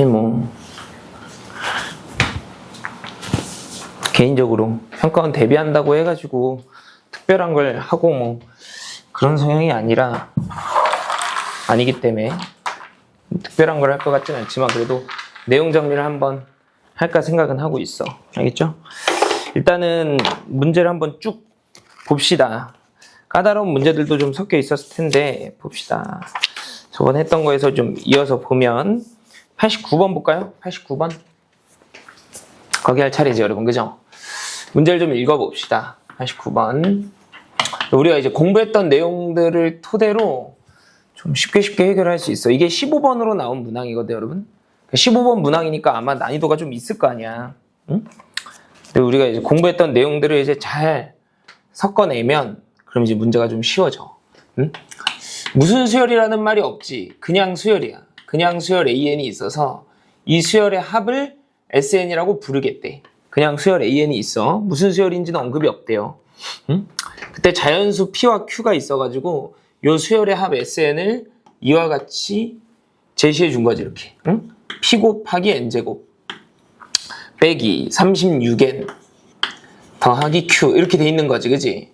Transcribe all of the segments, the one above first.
뭐 개인적으로 평가원 대비한다고 해가지고 특별한 걸 하고 뭐 그런 성향이 아니기 때문에 특별한 걸 할 것 같진 않지만 그래도 내용 정리를 한번 할까 생각은 하고 있어. 알겠죠? 일단은 문제를 한번 쭉 봅시다. 까다로운 문제들도 좀 섞여 있었을 텐데 봅시다. 저번에 했던 거에서 좀 이어서 보면 89번 볼까요? 89번. 거기 할 차례지 여러분, 그죠? 문제를 좀 읽어봅시다. 89번. 우리가 이제 공부했던 내용들을 토대로 좀 쉽게 해결할 수 있어. 이게 15번으로 나온 문항이거든, 여러분. 15번 문항이니까 아마 난이도가 좀 있을 거 아니야. 응? 근데 우리가 이제 공부했던 내용들을 이제 잘 섞어내면 그럼 이제 문제가 좀 쉬워져. 응? 무슨 수열이라는 말이 없지. 그냥 수열이야. 그냥 수열 AN이 있어서 이 수열의 합을 SN이라고 부르겠대. 그냥 수열 AN이 있어. 무슨 수열인지는 언급이 없대요. 응? 그때 자연수 P와 Q가 있어가지고 요 수열의 합 SN을 이와 같이 제시해 준 거지, 이렇게. 응? P 곱하기 N제곱 빼기 36N 더하기 Q 이렇게 돼 있는 거지, 그지?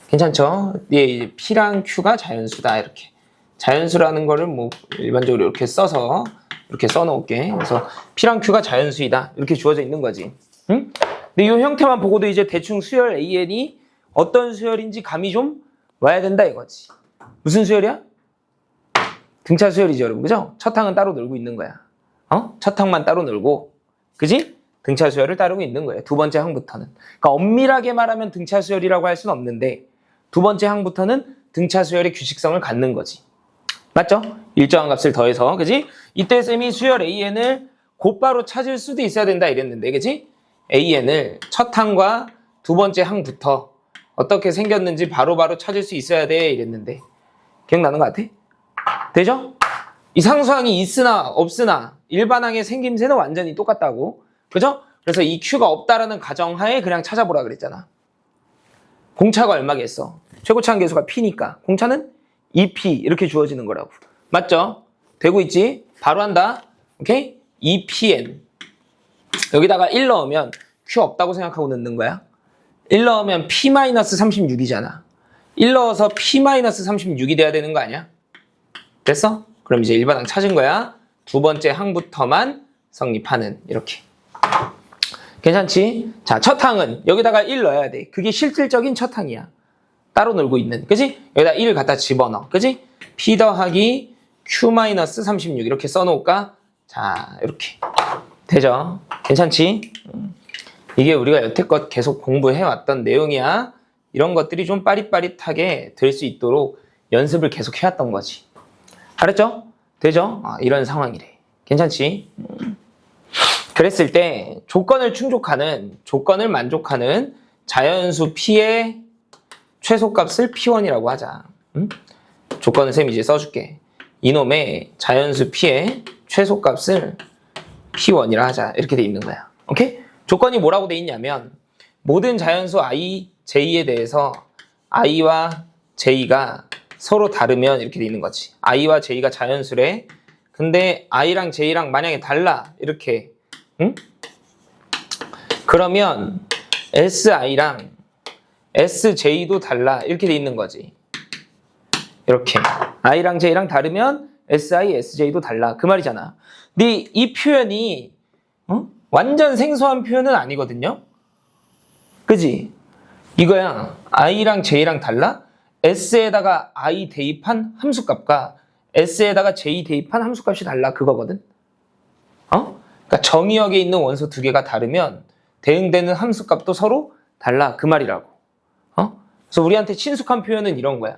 괜찮죠? 예, P랑 Q가 자연수다, 이렇게. 자연수라는 거를 뭐 일반적으로 이렇게 써서 이렇게 써놓을게. 그래서 P랑 Q가 자연수이다, 이렇게 주어져 있는 거지. 응? 근데 이 형태만 보고도 이제 대충 수열 AN이 어떤 수열인지 감이 좀 와야 된다, 이거지. 무슨 수열이야? 등차 수열이죠, 여러분. 그죠? 첫 항은 따로 놀고 있는 거야. 첫 항만 따로 놀고, 그지? 등차 수열을 따르고 있는 거예요. 두 번째 항부터는. 그러니까 엄밀하게 말하면 등차 수열이라고 할 수는 없는데 두 번째 항부터는 등차 수열의 규칙성을 갖는 거지. 맞죠? 일정한 값을 더해서, 그지? 이때 쌤이 수열 AN을 곧바로 찾을 수도 있어야 된다 이랬는데, 그지? AN을 첫 항과 두 번째 항부터 어떻게 생겼는지 바로바로 찾을 수 있어야 돼 이랬는데 기억나는 것 같아? 되죠? 이 상수항이 있으나 없으나 일반항의 생김새는 완전히 똑같다고. 그죠? 그래서 이 Q가 없다라는 가정하에 그냥 찾아보라 그랬잖아. 공차가 얼마겠어? 최고차항 계수가 P니까 공차는 2P 이렇게 주어지는 거라고. 맞죠? 되고 있지? 바로 한다. 오케이? 2PN 여기다가 1 넣으면 Q 없다고 생각하고 넣는 거야. 1 넣으면 P-36이잖아. 1 넣어서 P-36이 돼야 되는 거 아니야? 됐어? 그럼 이제 일반항 찾은 거야. 두 번째 항부터만 성립하는, 이렇게. 괜찮지? 자, 첫 항은 여기다가 1 넣어야 돼. 그게 실질적인 첫 항이야. 따로 놀고 있는, 그지? 여기다 1을 갖다 집어넣어, 그지? P 더하기 Q-36 이렇게 써놓을까? 자, 이렇게 되죠? 괜찮지? 이게 우리가 여태껏 계속 공부해왔던 내용이야. 이런 것들이 좀 빠릿빠릿하게 될 수 있도록 연습을 계속 해왔던 거지. 알았죠? 되죠? 이런 상황이래. 괜찮지? 그랬을 때 조건을 만족하는 자연수 P의 최소값을 P1이라고 하자. 조건을 쌤이 이제 써줄게. 이놈의 자연수 P의 최소값을 P1이라 하자. 이렇게 돼 있는 거야. 오케이? 조건이 뭐라고 돼 있냐면 모든 자연수 I, J에 대해서 I와 J가 서로 다르면 이렇게 돼 있는 거지. I와 J가 자연수래. 근데 I랑 J랑 만약에 달라, 이렇게. 응? 그러면 SI랑 SJ도 달라, 이렇게 돼 있는 거지. 이렇게 I랑 J랑 다르면 SI, SJ도 달라, 그 말이잖아. 근데 이 표현이 완전 생소한 표현은 아니거든요. 그지? 이거야. I랑 J랑 달라? S에다가 I 대입한 함수값과 S에다가 J 대입한 함수값이 달라, 그거거든. 그러니까 정의역에 있는 원소 두 개가 다르면 대응되는 함수값도 서로 달라, 그 말이라고. 그래서 우리한테 친숙한 표현은 이런 거야.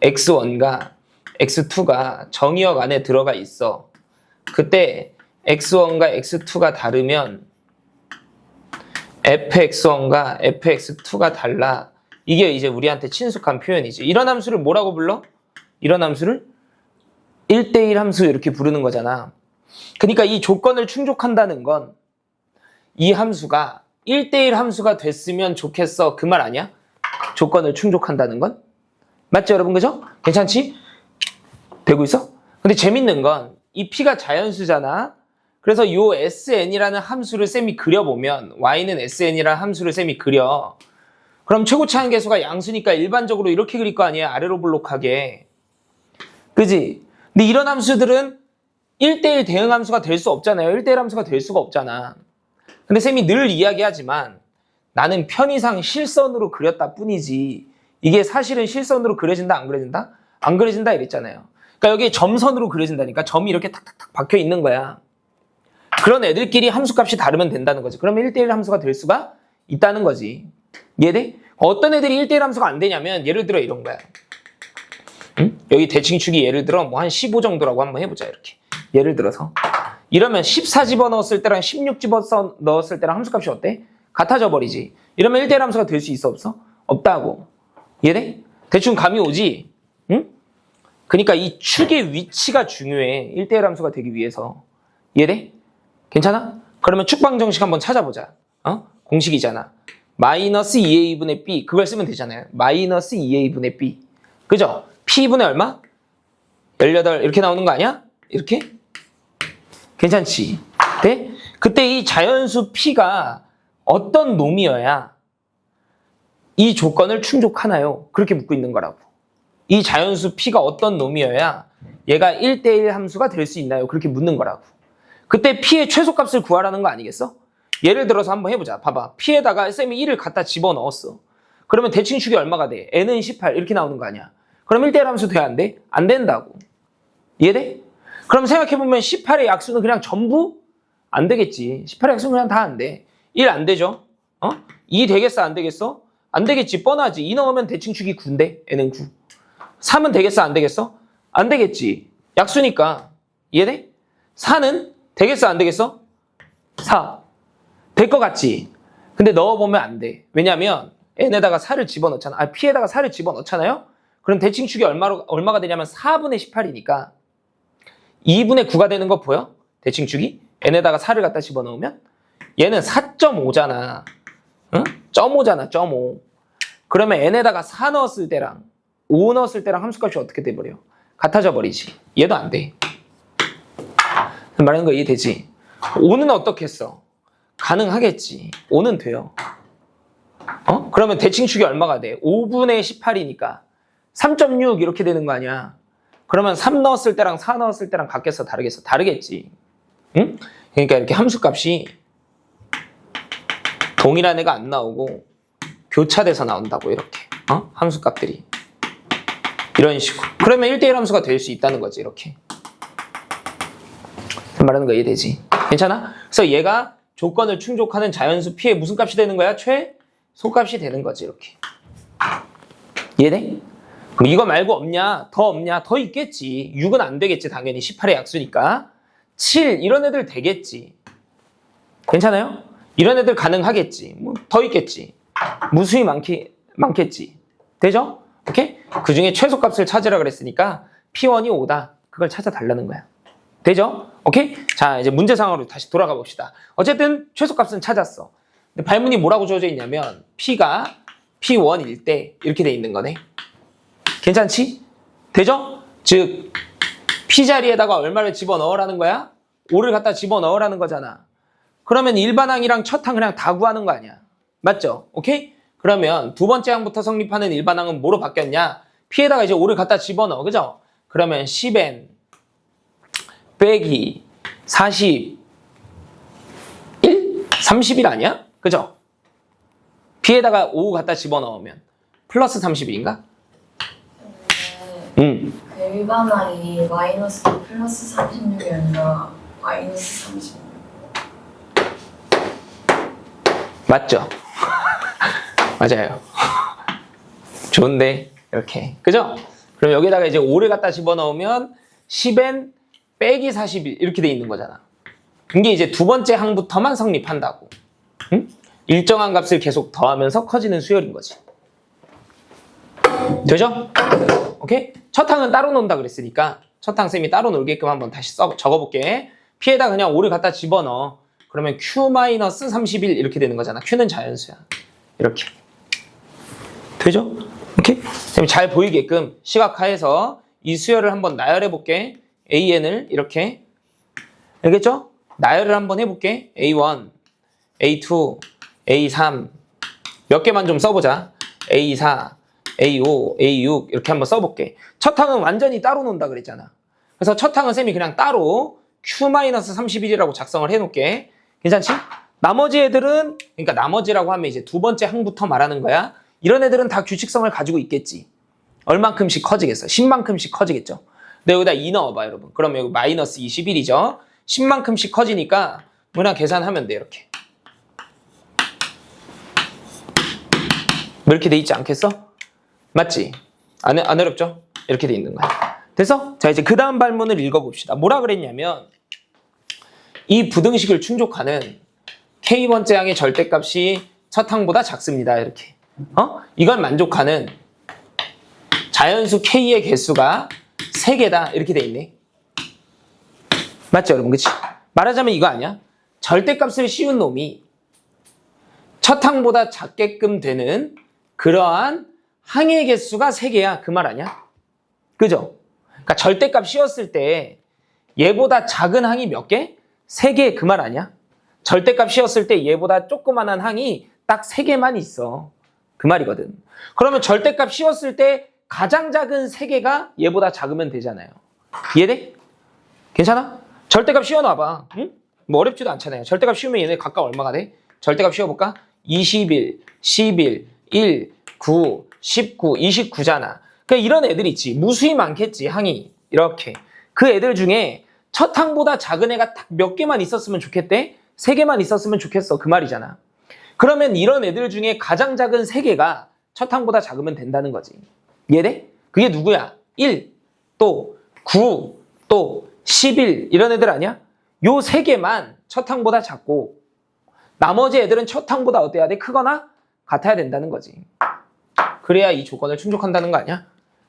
X1과 X2가 정의역 안에 들어가 있어. 그때 X1과 X2가 다르면 fx1과 fx2가 달라. 이게 이제 우리한테 친숙한 표현이지. 이런 함수를 뭐라고 불러? 이런 함수를 1대1 함수 이렇게 부르는 거잖아. 그러니까 이 조건을 충족한다는 건 이 함수가 1대1 함수가 됐으면 좋겠어, 그 말 아니야? 조건을 충족한다는 건? 맞죠, 여러분? 그죠? 괜찮지? 되고 있어? 근데 재밌는 건 이 P가 자연수잖아. 그래서 요 SN이라는 함수를 쌤이 그려보면 Y는 SN이라는 함수를 쌤이 그려. 그럼 최고치 한계수가 양수니까 일반적으로 이렇게 그릴 거 아니에요. 아래로 블록하게. 그지? 근데 이런 함수들은 1대1 대응 함수가 될 수 없잖아요. 1대1 함수가 될 수가 없잖아. 근데 쌤이 늘 이야기하지만 나는 편의상 실선으로 그렸다 뿐이지 이게 사실은 실선으로 그려진다 안 그려진다? 안 그려진다 이랬잖아요. 그러니까 여기 점선으로 그려진다니까 점이 이렇게 탁탁탁 박혀 있는 거야. 그런 애들끼리 함수값이 다르면 된다는 거지. 그러면 1대1 함수가 될 수가 있다는 거지. 이해돼? 어떤 애들이 1대1 함수가 안 되냐면 예를 들어 이런 거야. 응? 여기 대칭축이 예를 들어 뭐 한 15 정도라고 한번 해보자 이렇게. 예를 들어서 이러면 14 집어넣었을 때랑 16 집어넣었을 때랑 함수값이 어때? 같아져 버리지. 이러면 1대1 함수가 될 수 있어 없어? 없다고. 이해돼? 대충 감이 오지? 응? 그러니까 이 축의 위치가 중요해. 1대1 함수가 되기 위해서. 이해돼? 괜찮아? 그러면 축방정식 한번 찾아보자. 공식이잖아. 마이너스 2a분의 b 그걸 쓰면 되잖아요. 마이너스 2a분의 b 그죠? p분의 얼마? 18 이렇게 나오는 거 아니야? 이렇게? 괜찮지? 네? 그때 이 자연수 p가 어떤 놈이어야 이 조건을 충족하나요? 그렇게 묻고 있는 거라고. 이 자연수 p가 어떤 놈이어야 얘가 1대1 함수가 될 수 있나요? 그렇게 묻는 거라고. 그때 p의 최소값을 구하라는 거 아니겠어? 예를 들어서 한번 해보자. 봐봐. p에다가 쌤이 1을 갖다 집어넣었어. 그러면 대칭축이 얼마가 돼? n은 18 이렇게 나오는 거 아니야? 그럼 1대1 함수 돼? 안 돼? 안 된다고. 이해돼? 그럼 생각해보면 18의 약수는 그냥 전부? 안 되겠지. 18의 약수는 그냥 다 안 돼. 1 안 되죠? 2 되겠어? 안 되겠어? 안 되겠지. 뻔하지. 2 넣으면 대칭축이 9인데 n은 9. 3은 되겠어? 안 되겠어? 안 되겠지. 약수니까. 이해돼? 4는 되겠어? 안 되겠어? 4. 될 것 같지? 근데 넣어보면 안 돼. 왜냐면 n에다가 4를 집어넣잖아. p에다가 4를 집어넣잖아요? 그럼 대칭축이 얼마가 되냐면 4분의 18이니까 2분의 9가 되는 거 보여? 대칭축이? n에다가 4를 갖다 집어넣으면? 얘는 4.5잖아. 응? 0.5잖아. 0.5. 그러면 n에다가 4 넣었을 때랑 5 넣었을 때랑 함수값이 어떻게 돼버려? 같아져 버리지. 얘도 안 돼. 말하는 거 이해되지? 5는 어떻게 했어? 가능하겠지. 5는 돼요. 그러면 대칭축이 얼마가 돼? 5분의 18이니까 3.6 이렇게 되는 거 아니야? 그러면 3 넣었을 때랑 4 넣었을 때랑 같겠어? 다르겠어? 다르겠지. 응? 그러니까 이렇게 함수값이 동일한 애가 안 나오고 교차돼서 나온다고 이렇게. 함수값들이. 이런 식으로. 그러면 1대1 함수가 될 수 있다는 거지. 이렇게. 말하는 거 이해되지? 괜찮아? 그래서 얘가 조건을 충족하는 자연수 p의 무슨 값이 되는 거야? 최소값이 되는 거지. 이렇게. 이해돼? 그럼 이거 말고 없냐? 더 없냐? 더 있겠지. 6은 안 되겠지. 당연히 18의 약수니까. 7 이런 애들 되겠지. 괜찮아요? 이런 애들 가능하겠지. 뭐 더 있겠지. 무수히 많겠지. 되죠? 오케이? 그 중에 최소값을 찾으라 그랬으니까 P1이 5다. 그걸 찾아달라는 거야. 되죠? 오케이? 자, 이제 문제 상황으로 다시 돌아가 봅시다. 어쨌든 최소값은 찾았어. 근데 발문이 뭐라고 주어져 있냐면 P가 P1일 때 이렇게 돼 있는 거네. 괜찮지? 되죠? 즉 P 자리에다가 얼마를 집어넣으라는 거야? 5를 갖다 집어넣으라는 거잖아. 그러면 일반항이랑 첫항 그냥 다 구하는 거 아니야. 맞죠? 오케이? 그러면 두 번째 항부터 성립하는 일반항은 뭐로 바뀌었냐? P에다가 이제 5를 갖다 집어넣어. 그죠? 그러면 10n 빼기 41? 31 아니야? 그죠? P에다가 5 갖다 집어넣으면 플러스 31인가? 그 일반항이 마이너스 플러스 36이 아니라 마이너스 36. 맞죠? 맞아요. 좋은데 이렇게 그죠? 그럼 여기다가 이제 5를 갖다 집어넣으면 10n 빼기 41 이렇게 돼 있는 거잖아. 이게 이제 두 번째 항부터만 성립한다고. 응? 일정한 값을 계속 더하면서 커지는 수열인 거지. 되죠? 오케이? 첫 항은 따로 논다 그랬으니까 첫 항 쌤이 따로 놀게끔 한번 다시 적어볼게. P에다 그냥 5를 갖다 집어넣어. 그러면 Q-31 이렇게 되는 거잖아. Q는 자연수야. 이렇게. 되죠? 오케이? 쌤이 잘 보이게끔 시각화해서 이 수열을 한번 나열해 볼게. AN을 이렇게 알겠죠? 나열을 한번 해볼게. A1, A2, A3 몇 개만 좀 써보자. A4, A5, A6 이렇게 한번 써볼게. 첫 항은 완전히 따로 논다 그랬잖아. 그래서 첫 항은 쌤이 그냥 따로 Q-31이라고 작성을 해놓을게. 괜찮지? 나머지 애들은, 그러니까 나머지라고 하면 이제 두 번째 항부터 말하는 거야. 이런 애들은 다 규칙성을 가지고 있겠지. 얼만큼씩 커지겠어? 10만큼씩 커지겠죠. 근데 여기다 2 넣어봐, 여러분. 그럼 여기 마이너스 21이죠. 10만큼씩 커지니까 그냥 계산하면 돼, 이렇게. 이렇게 돼 있지 않겠어? 맞지? 안 어렵죠? 이렇게 돼 있는 거야. 됐어? 자, 이제 그 다음 발문을 읽어봅시다. 뭐라 그랬냐면, 이 부등식을 충족하는 K번째 항의 절대값이 첫 항보다 작습니다. 이렇게. 이걸 만족하는 자연수 K의 개수가 3개다. 이렇게 돼 있네. 맞죠, 여러분? 그치? 말하자면 이거 아니야? 절대값을 씌운 놈이 첫 항보다 작게끔 되는 그러한 항의 개수가 3개야. 그 말 아니야? 그죠? 그러니까 절대값 씌웠을 때 얘보다 작은 항이 몇 개? 3개. 그 말 아니야? 절대값 씌웠을 때 얘보다 조그만한 항이 딱 3개만 있어. 그 말이거든. 그러면 절대값 씌웠을 때 가장 작은 3개가 얘보다 작으면 되잖아요. 이해돼? 괜찮아? 절대값 씌워놔봐. 응? 뭐 어렵지도 않잖아요. 절대값 씌우면 얘네 각각 얼마가 돼? 절대값 씌워볼까? 21, 11, 1, 9, 19, 29잖아. 그러니까 이런 애들 있지. 무수히 많겠지, 항이. 이렇게. 그 애들 중에 첫 항보다 작은 애가 딱 몇 개만 있었으면 좋겠대? 3개만 있었으면 좋겠어. 그 말이잖아. 그러면 이런 애들 중에 가장 작은 3개가 첫 항보다 작으면 된다는 거지. 이해돼? 그게 누구야? 1, 또 9, 또 11 이런 애들 아니야? 요 3개만 첫 항보다 작고 나머지 애들은 첫 항보다 어때야 돼? 크거나 같아야 된다는 거지. 그래야 이 조건을 충족한다는 거 아니야?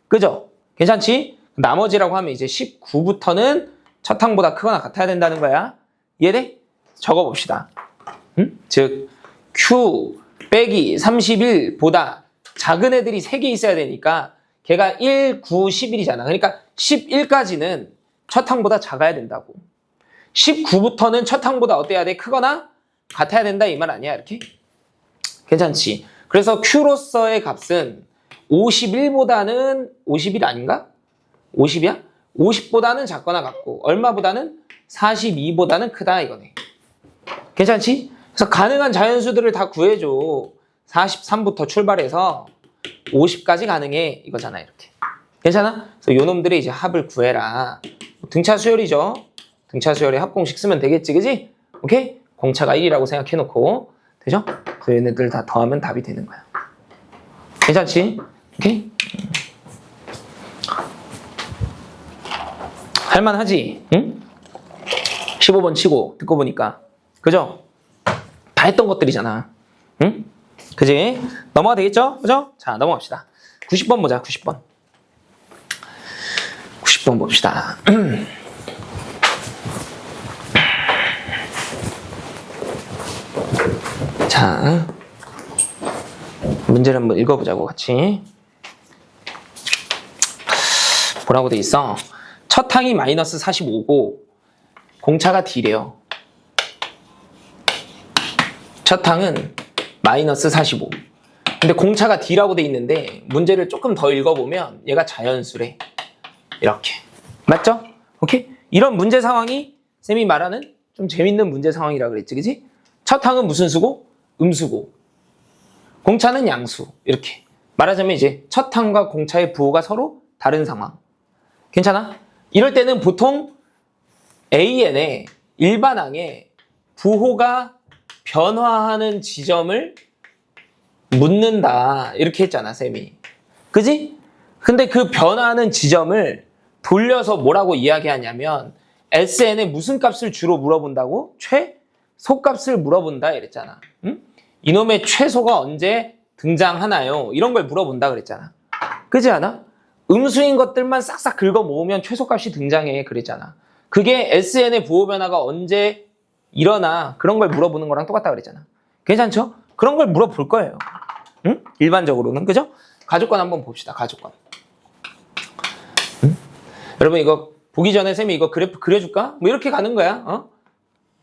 그죠? 괜찮지? 나머지라고 하면 이제 19부터는 첫 항보다 크거나 같아야 된다는 거야. 이해돼? 적어봅시다. 즉 Q 빼기 31보다 작은 애들이 3개 있어야 되니까 걔가 1, 9, 11이잖아. 그러니까 11까지는 첫 항보다 작아야 된다고. 19부터는 첫 항보다 어때야 돼? 크거나 같아야 된다 이 말 아니야? 이렇게? 괜찮지? 그래서 Q로서의 값은 51보다는 51 아닌가? 50이야? 50보다는 작거나 같고 얼마보다는 42보다는 크다 이거네. 괜찮지? 그래서 가능한 자연수들을 다 구해줘. 43부터 출발해서 50까지 가능해 이거잖아 이렇게. 괜찮아? 그래서 요 놈들의 이제 합을 구해라. 등차 수열이죠. 등차 수열의 합공식 쓰면 되겠지, 그지? 오케이? 공차가 1이라고 생각해놓고 되죠? 그래서 얘네들 다 더하면 답이 되는 거야. 괜찮지? 오케이? 할만하지? 응? 15번 치고 듣고 보니까 그죠? 다 했던 것들이잖아. 응? 그지? 넘어가 되겠죠? 그죠? 자, 넘어갑시다. 90번 보자, 90번. 90번 봅시다. 자, 문제를 한번 읽어보자고, 같이. 뭐라고 돼 있어? 첫 항이 마이너스 45고, 공차가 D래요. 첫 항은 마이너스 45. 근데 공차가 D라고 돼 있는데 문제를 조금 더 읽어보면 얘가 자연수래. 이렇게. 맞죠? 오케이? 이런 문제 상황이 쌤이 말하는 좀 재밌는 문제 상황이라 그랬지, 그지? 첫 항은 무슨 수고? 음수고. 공차는 양수. 이렇게. 말하자면 이제 첫 항과 공차의 부호가 서로 다른 상황. 괜찮아? 이럴 때는 보통 AN의 일반항에 부호가 변화하는 지점을 묻는다 이렇게 했잖아 쌤이. 그지? 근데 그 변화하는 지점을 돌려서 뭐라고 이야기하냐면 SN에 무슨 값을 주로 물어본다고? 최소값을 물어본다 이랬잖아. 응? 이놈의 최소가 언제 등장하나요? 이런 걸 물어본다 그랬잖아. 그지 않아? 음수인 것들만 싹싹 긁어 모으면 최소값이 등장해 그랬잖아. 그게 SN의 부호 변화가 언제 일어나 그런 걸 물어보는 거랑 똑같다 그랬잖아. 괜찮죠? 그런 걸 물어볼 거예요. 응? 일반적으로는. 그죠? 가족권 한번 봅시다. 가족권. 응? 여러분 이거 보기 전에 쌤이 이거 그래프 그려줄까? 뭐 이렇게 가는 거야.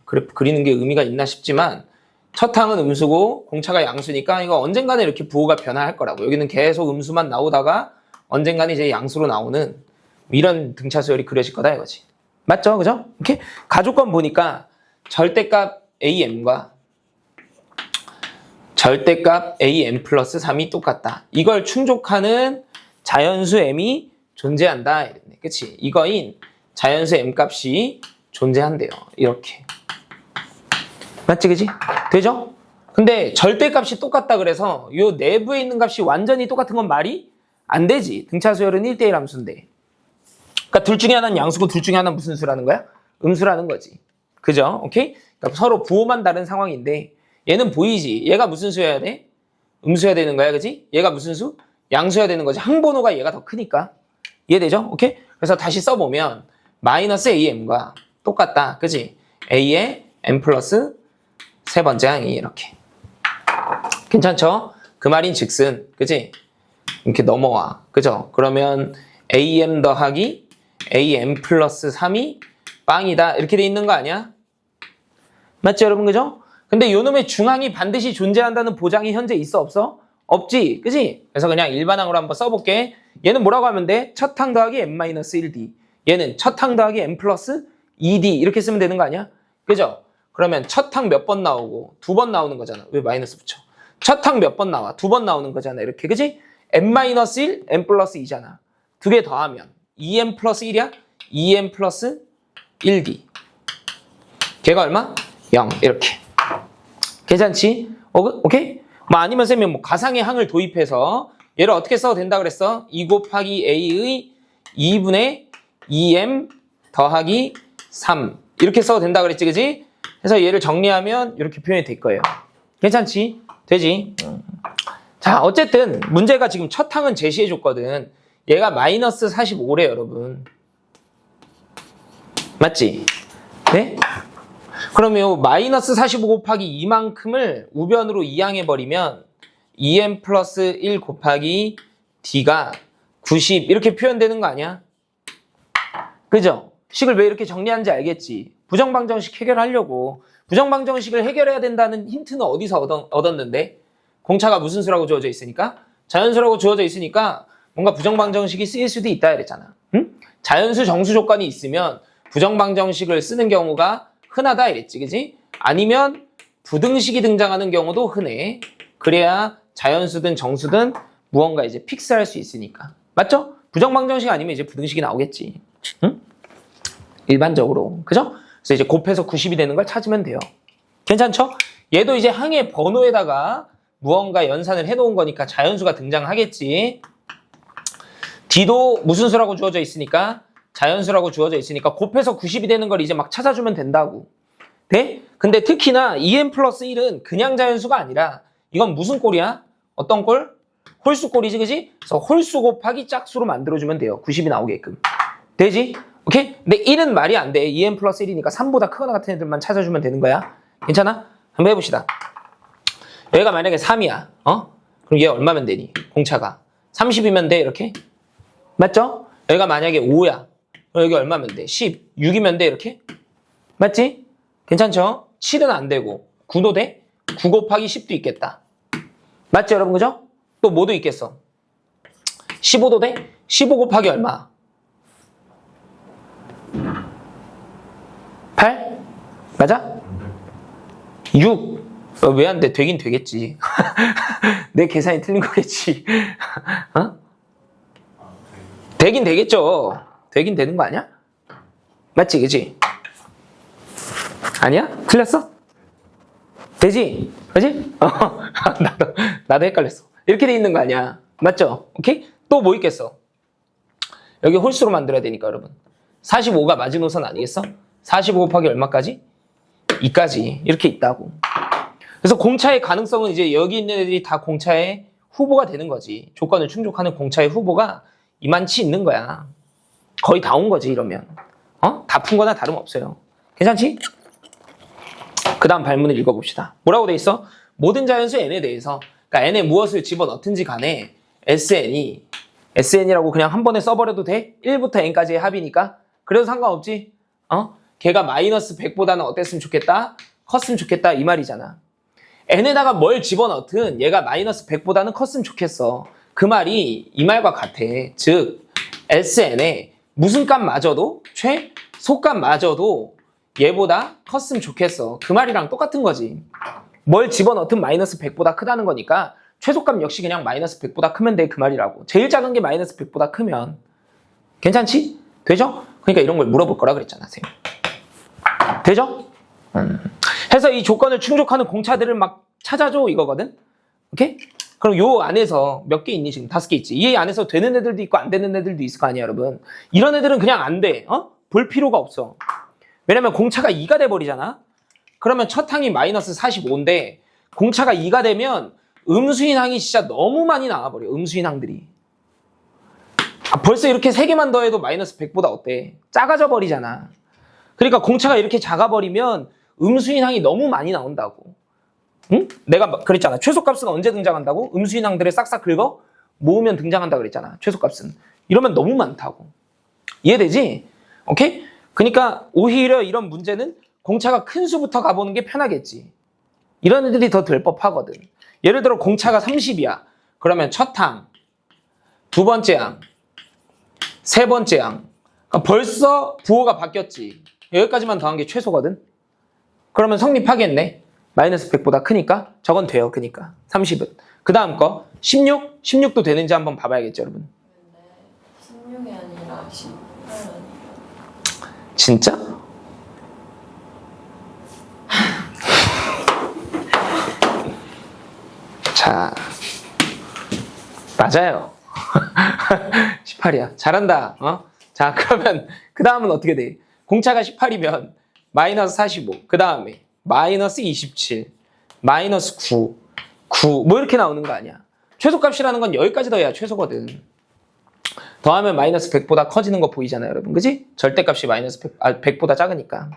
그래프 그리는 게 의미가 있나 싶지만 첫 항은 음수고 공차가 양수니까 이거 언젠가는 이렇게 부호가 변화할 거라고. 여기는 계속 음수만 나오다가 언젠가는 이제 양수로 나오는 이런 등차 수열이 그려질 거다 이거지. 맞죠? 그죠? 이렇게 가조건 보니까 절대값 am과 절대값 am 플러스 3이 똑같다. 이걸 충족하는 자연수 m이 존재한다. 이랬네. 그치? 이거인 자연수 m 값이 존재한대요. 이렇게. 맞지? 그지? 되죠? 근데 절대값이 똑같다 그래서 요 내부에 있는 값이 완전히 똑같은 건 말이 안 되지. 등차 수열은 1대1 함수인데. 그러니까 둘 중에 하나는 양수고 둘 중에 하나는 무슨 수라는 거야? 음수라는 거지. 그죠? 오케이? 그러니까 서로 부호만 다른 상황인데 얘는 보이지? 얘가 무슨 수여야 돼? 음수여야 되는 거야, 그지? 얘가 무슨 수? 양수여야 되는 거지. 항번호가 얘가 더 크니까. 이해되죠? 오케이? 그래서 다시 써보면 마이너스 am과 똑같다. 그지? a의 m 플러스 세 번째 항이 이렇게. 괜찮죠? 그 말인 즉슨, 그지? 이렇게 넘어와. 그죠? 그러면 am 더하기 am 플러스 3이 빵이다. 이렇게 돼 있는 거 아니야? 맞죠, 여러분? 그죠? 근데 요놈의 중항이 반드시 존재한다는 보장이 현재 있어, 없어? 없지, 그지? 그래서 그냥 일반항으로 한번 써볼게. 얘는 뭐라고 하면 돼? 첫 항 더하기 m-1d. 얘는 첫 항 더하기 m 플러스 2d. 이렇게 쓰면 되는 거 아니야? 그죠? 그러면 첫 항 몇 번 나오고 두 번 나오는 거잖아. 왜 마이너스 붙여? 첫 항 몇 번 나와? 두 번 나오는 거잖아. 이렇게, 그지? m-1, m 플러스 2잖아. 두 개 더하면 2m 플러스 1이야? 2m 플러스 1d. 걔가 얼마? 0. 이렇게. 괜찮지? 오케이? 뭐 아니면 쌤이 뭐 가상의 항을 도입해서 얘를 어떻게 써도 된다 그랬어? 2 곱하기 a의 2분의 2m 더하기 3 이렇게 써도 된다 그랬지, 그지? 그래서 얘를 정리하면 이렇게 표현이 될 거예요. 괜찮지? 되지? 자, 어쨌든 문제가 지금 첫 항은 제시해 줬거든. 얘가 마이너스 45래, 여러분. 맞지? 네? 그러면 요 마이너스 45 곱하기 이만큼을 우변으로 이항해버리면 2m 플러스 1 곱하기 d가 90 이렇게 표현되는 거 아니야? 그죠? 식을 왜 이렇게 정리하는지 알겠지? 부정방정식 해결하려고. 부정방정식을 해결해야 된다는 힌트는 어디서 얻었는데? 공차가 무슨 수라고 주어져 있으니까? 자연수라고 주어져 있으니까 뭔가 부정방정식이 쓰일 수도 있다 이랬잖아. 응? 자연수 정수 조건이 있으면 부정방정식을 쓰는 경우가 흔하다 이랬지, 그지? 아니면 부등식이 등장하는 경우도 흔해. 그래야 자연수든 정수든 무언가 이제 픽스할 수 있으니까. 맞죠? 부정방정식 아니면 이제 부등식이 나오겠지. 응? 일반적으로. 그죠? 그래서 이제 곱해서 90이 되는 걸 찾으면 돼요. 괜찮죠? 얘도 이제 항의 번호에다가 무언가 연산을 해놓은 거니까 자연수가 등장하겠지. D도 무슨 수라고 주어져 있으니까? 자연수라고 주어져 있으니까 곱해서 90이 되는 걸 이제 막 찾아주면 된다고. 돼? 근데 특히나 2m 플러스 1은 그냥 자연수가 아니라 이건 무슨 꼴이야? 어떤 꼴? 홀수 꼴이지, 그지? 그래서 홀수 곱하기 짝수로 만들어주면 돼요. 90이 나오게끔. 되지? 오케이? 근데 1은 말이 안 돼. 2m 플러스 1이니까 3보다 크거나 같은 애들만 찾아주면 되는 거야. 괜찮아? 한번 해봅시다. 여기가 만약에 3이야. 그럼 얘 얼마면 되니? 공차가. 30이면 돼, 이렇게. 맞죠? 여기가 만약에 5야. 여기 얼마면 돼? 10. 6이면 돼, 이렇게. 맞지? 괜찮죠? 7은 안 되고 9도 돼? 9 곱하기 10도 있겠다. 맞죠, 여러분? 그죠? 또 뭐도 있겠어? 15도 돼? 15 곱하기 얼마? 8? 맞아? 6. 왜 안 돼? 되긴 되겠지. 내 계산이 틀린 거겠지. 되긴 되겠죠. 되긴 되는 거 아니야? 맞지, 그치? 아니야? 틀렸어? 되지? 그지? 나도 헷갈렸어. 이렇게 돼 있는 거 아니야? 맞죠? 오케이? 또 뭐 있겠어? 여기 홀수로 만들어야 되니까, 여러분. 45가 마지노선 아니겠어? 45 곱하기 얼마까지? 2까지. 이렇게 있다고. 그래서 공차의 가능성은 이제 여기 있는 애들이 다 공차의 후보가 되는 거지. 조건을 충족하는 공차의 후보가 이만치 있는 거야. 거의 다 온 거지, 이러면. 다 푼 거나 다름없어요. 괜찮지? 그 다음 발문을 읽어봅시다. 뭐라고 돼 있어? 모든 자연수 n에 대해서, 그러니까 n에 무엇을 집어넣든지 간에 SN이라고 그냥 한 번에 써버려도 돼? 1부터 n까지의 합이니까 그래도 상관없지? 걔가 마이너스 100보다는 어땠으면 좋겠다? 컸으면 좋겠다 이 말이잖아. n에다가 뭘 집어넣든 얘가 마이너스 100보다는 컸으면 좋겠어. 그 말이 이 말과 같아. 즉 SN에 무슨 값마저도 최소값마저도 얘보다 컸으면 좋겠어. 그 말이랑 똑같은 거지. 뭘 집어넣든 마이너스 100보다 크다는 거니까 최소값 역시 그냥 마이너스 100보다 크면 돼 그 말이라고. 제일 작은 게 마이너스 100보다 크면 괜찮지? 되죠? 그러니까 이런 걸 물어볼 거라 그랬잖아 쌤. 되죠? 해서 이 조건을 충족하는 공차들을 막 찾아줘 이거거든. 오케이? 그럼 요 안에서 몇 개 있니 지금? 5개 있지. 이 안에서 되는 애들도 있고 안 되는 애들도 있을 거 아니야 여러분. 이런 애들은 그냥 안 돼. 볼 필요가 없어. 왜냐면 공차가 2가 돼버리잖아. 그러면 첫 항이 마이너스 45인데 공차가 2가 되면 음수인 항이 진짜 너무 많이 나와버려. 음수인 항들이. 벌써 이렇게 3개만 더해도 마이너스 100보다 어때? 작아져 버리잖아. 그러니까 공차가 이렇게 작아버리면 음수인 항이 너무 많이 나온다고. 응? 내가 그랬잖아. 최소값은 언제 등장한다고? 음수인 항들을 싹싹 긁어 모으면 등장한다 그랬잖아. 최소값은. 이러면 너무 많다고. 이해되지? 오케이? 그러니까 오히려 이런 문제는 공차가 큰 수부터 가보는 게 편하겠지. 이런 애들이 더 될 법하거든. 예를 들어 공차가 30이야. 그러면 첫 항, 두 번째 항, 세 번째 항. 그러니까 벌써 부호가 바뀌었지. 여기까지만 더한 게 최소거든. 그러면 성립하겠네. 마이너스 100보다 크니까 저건 돼요. 그니까 30은. 그 다음 거 16? 16도 되는지 한번 봐봐야겠죠 여러분. 근데 16이 아니라 18아니에요. 진짜? 자, 맞아요. 18이야. 잘한다. 자, 그러면 그 다음은 어떻게 돼? 공차가 18이면 마이너스 45. 그 다음에 마이너스 27, 마이너스 9, 뭐 이렇게 나오는 거 아니야. 최소값이라는 건 여기까지 더해야 최소거든. 더하면 마이너스 100보다 커지는 거 보이잖아요, 여러분. 그지? 절대값이 마이너스 100보다 작으니까.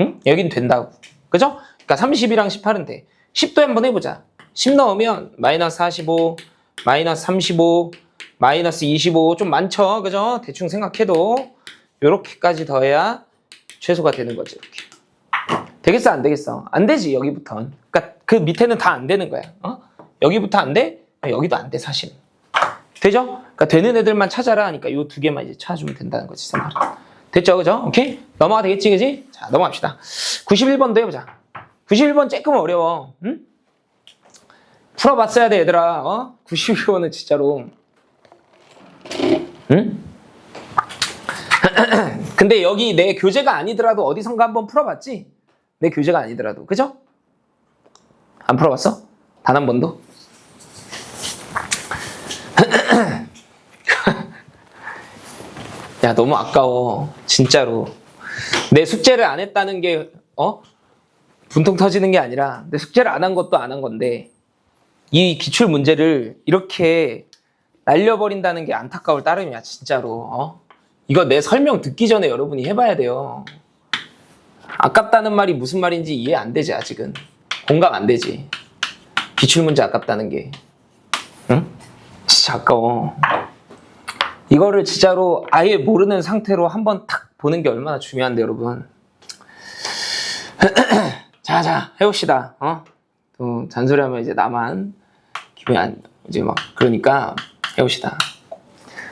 응? 여긴 된다고. 그죠? 그러니까 30이랑 18은 돼. 10도 한번 해보자. 10 넣으면 마이너스 45, 마이너스 35, 마이너스 25. 좀 많죠? 그죠? 대충 생각해도 요렇게까지 더해야 최소가 되는 거지, 이렇게. 되겠어, 안 되겠어? 안 되지, 여기부터는. 그러니까 그 밑에는 다 안 되는 거야. 여기부터 안 돼? 여기도 안 돼, 사실은. 되죠? 그러니까 되는 애들만 찾아라 하니까 요 2개만 이제 찾아주면 된다는 거지, 그 말은. 됐죠, 그죠? 오케이? 넘어가 되겠지, 그지? 자, 넘어갑시다. 91번도 해보자. 91번 조금 어려워. 응? 풀어봤어야 돼, 얘들아. 91번은 진짜로. 응? 근데 여기 내 교재가 아니더라도 어디선가 한번 풀어봤지? 내 교재가 아니더라도. 그죠? 안 풀어봤어? 단 한 번도? 야, 너무 아까워. 진짜로. 내 숙제를 안 했다는 게, 분통 터지는 게 아니라, 내 숙제를 안 한 것도 안 한 건데, 이 기출 문제를 이렇게 날려버린다는 게 안타까울 따름이야, 진짜로. 이거 내 설명 듣기 전에 여러분이 해봐야 돼요. 아깝다는 말이 무슨 말인지 이해 안 되지, 아직은. 공감 안 되지. 기출문제 아깝다는 게. 응? 진짜 아까워. 이거를 진짜로 아예 모르는 상태로 한번 탁 보는 게 얼마나 중요한데, 여러분. 자, 해봅시다. 또 잔소리하면 이제 나만 기분이 이제 막, 그러니까 해봅시다.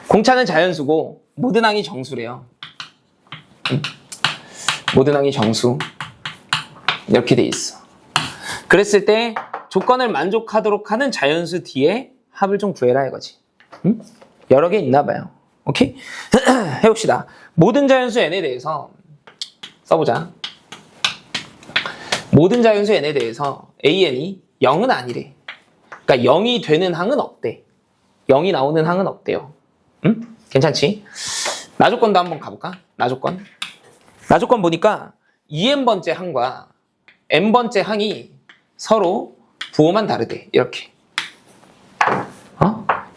공차는 자연수고, 모든 항이 정수래요. 모든 항이 정수. 이렇게 돼 있어. 그랬을 때 조건을 만족하도록 하는 자연수 뒤에 합을 좀 구해라 이거지. 응? 여러 개 있나 봐요. 오케이? 해봅시다. 모든 자연수 n에 대해서 써보자. 모든 자연수 n에 대해서 an이 0은 아니래. 그러니까 0이 되는 항은 없대. 0이 나오는 항은 없대요. 응? 괜찮지? 나조건도 한번 가볼까? 나조건. 나조건 보니까 2n번째 항과 n번째 항이 서로 부호만 다르대. 이렇게.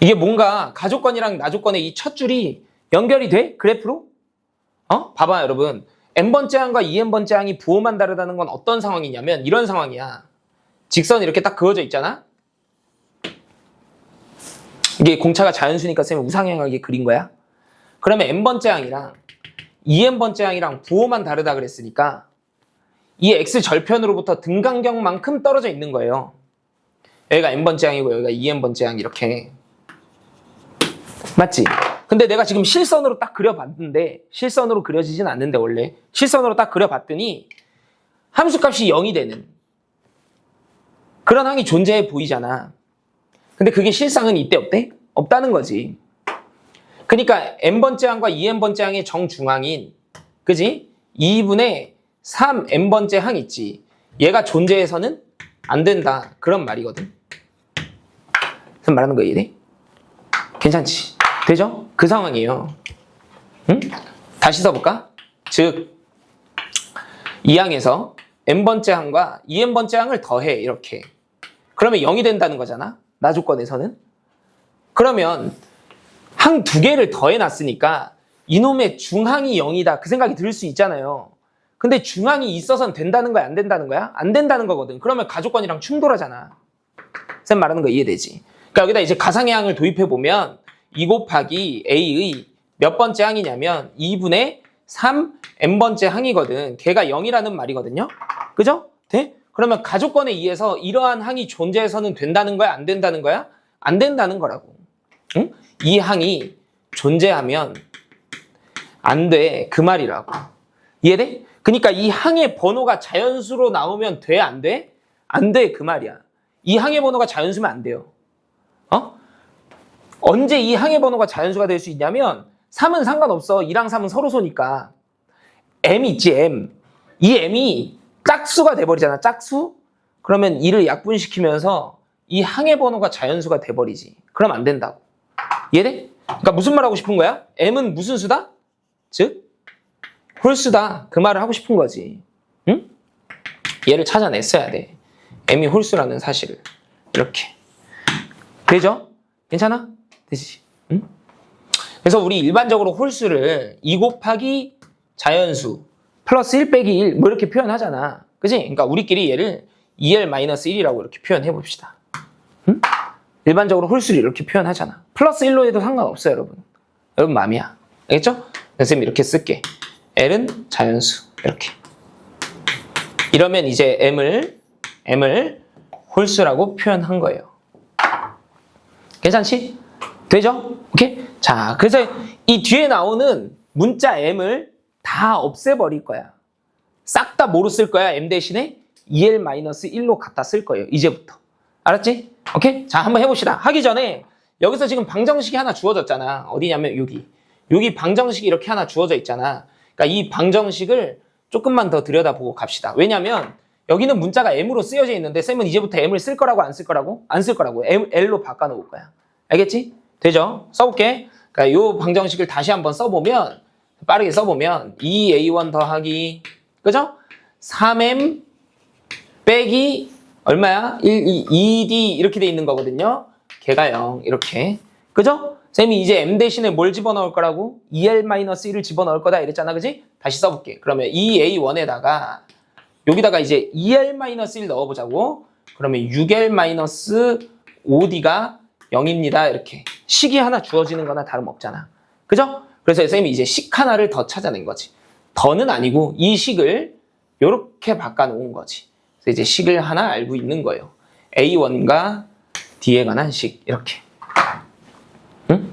이게 뭔가 가조건이랑 나조건의 이 첫 줄이 연결이 돼? 그래프로? 봐봐 여러분. n번째 항과 2n번째 항이 부호만 다르다는 건 어떤 상황이냐면 이런 상황이야. 직선이 이렇게 딱 그어져 있잖아? 이게 공차가 자연수니까 쌤이 우상향하게 그린 거야. 그러면 n번째 항이랑 2n번째 항이랑 부호만 다르다 그랬으니까 이 x 절편으로부터 등간격만큼 떨어져 있는 거예요. 여기가 n번째 항이고 여기가 2n번째 항 이렇게. 맞지? 근데 내가 지금 실선으로 딱 그려봤는데 실선으로 그려지진 않는데 원래 실선으로 딱 그려봤더니 함수값이 0이 되는 그런 항이 존재해 보이잖아. 근데 그게 실상은 이때 없대? 없다는 거지. 그러니까 n번째 항과 2n번째 항의 정중항인 그지? 2분의 3n번째 항 있지. 얘가 존재해서는 안 된다. 그런 말이거든. 그래서 말하는 거 이해돼? 괜찮지? 되죠? 그 상황이에요. 응? 다시 써볼까? 즉, 이 항에서 n번째 항과 2n번째 항을 더해 이렇게. 그러면 0이 된다는 거잖아. 나 조건에서는. 그러면 항 두 개를 더해놨으니까 이놈의 중항이 0이다. 그 생각이 들 수 있잖아요. 근데 중항이 있어서는 된다는 거야? 안 된다는 거야? 안 된다는 거거든. 그러면 가조건이랑 충돌하잖아. 쌤 말하는 거 이해되지? 그러니까 여기다 이제 가상의 항을 도입해보면 2 곱하기 a의 몇 번째 항이냐면 2분의 3n번째 항이거든. 걔가 0이라는 말이거든요. 그죠? 돼? 그러면 가조건에 의해서 이러한 항이 존재해서는 된다는 거야? 안 된다는 거야? 안 된다는 거라고. 응? 이 항이 존재하면 안 돼. 그 말이라고. 이해돼? 그러니까 이 항의 번호가 자연수로 나오면 돼? 안 돼? 안 돼. 그 말이야. 이 항의 번호가 자연수면 안 돼요. 언제 이 항의 번호가 자연수가 될 수 있냐면 3은 상관없어. 2랑 3은 서로 소니까. M 있지, M. 이 M이 짝수가 돼버리잖아. 짝수? 그러면 2를 약분시키면서 이 항의 번호가 자연수가 돼버리지. 그럼 안 된다고. 이해돼? 그러니까 무슨 말 하고 싶은 거야? M은 무슨 수다? 즉 홀수다. 그 말을 하고 싶은 거지. 응? 얘를 찾아냈어야 돼. M이 홀수라는 사실을. 이렇게. 되죠? 괜찮아? 되지? 응? 그래서 우리 일반적으로 홀수를 2 곱하기 자연수 플러스 1 빼기 1 뭐 이렇게 표현하잖아. 그지? 그러니까 우리끼리 얘를 2l-1이라고 이렇게 표현해 봅시다. 응? 일반적으로 홀수를 이렇게 표현하잖아. 플러스 1로 해도 상관없어요, 여러분. 여러분 마음이야. 알겠죠? 선생님이 이렇게 쓸게. L은 자연수. 이렇게. 이러면 이제 M을 홀수라고 표현한 거예요. 괜찮지? 되죠? 오케이? 자, 그래서 이 뒤에 나오는 문자 M을 다 없애버릴 거야. 싹 다 뭐로 쓸 거야? M 대신에 2l-1로 갖다 쓸 거예요. 이제부터. 알았지? 오케이? 자, 한번 해봅시다. 하기 전에 여기서 지금 방정식이 하나 주어졌잖아. 어디냐면 여기. 여기 방정식이 이렇게 하나 주어져 있잖아. 그러니까 이 방정식을 조금만 더 들여다보고 갑시다. 왜냐면 여기는 문자가 M으로 쓰여져 있는데 쌤은 이제부터 M을 쓸 거라고 안 쓸 거라고? 안 쓸 거라고. L로 바꿔놓을 거야. 알겠지? 되죠? 써볼게. 그러니까 요 방정식을 다시 한번 써보면 빠르게 써보면 2A1 더하기 그죠? 3M 빼기 얼마야? 2D 이렇게 돼 있는 거거든요. 걔가 0 이렇게. 그죠? 쌤이 이제 M 대신에 뭘 집어넣을 거라고? 2L-1을 집어넣을 거다 이랬잖아. 그지? 다시 써볼게. 그러면 2A1에다가 여기다가 이제 2L-1 넣어보자고. 그러면 6L-5D가 0입니다. 이렇게. 식이 하나 주어지는 거나 다름없잖아. 그죠? 그래서 쌤이 이제 식 하나를 더 찾아낸 거지. 더는 아니고 이 식을 이렇게 바꿔놓은 거지. 그래서 이제 식을 하나 알고 있는 거예요. A1과 D에 관한 식. 이렇게. 응?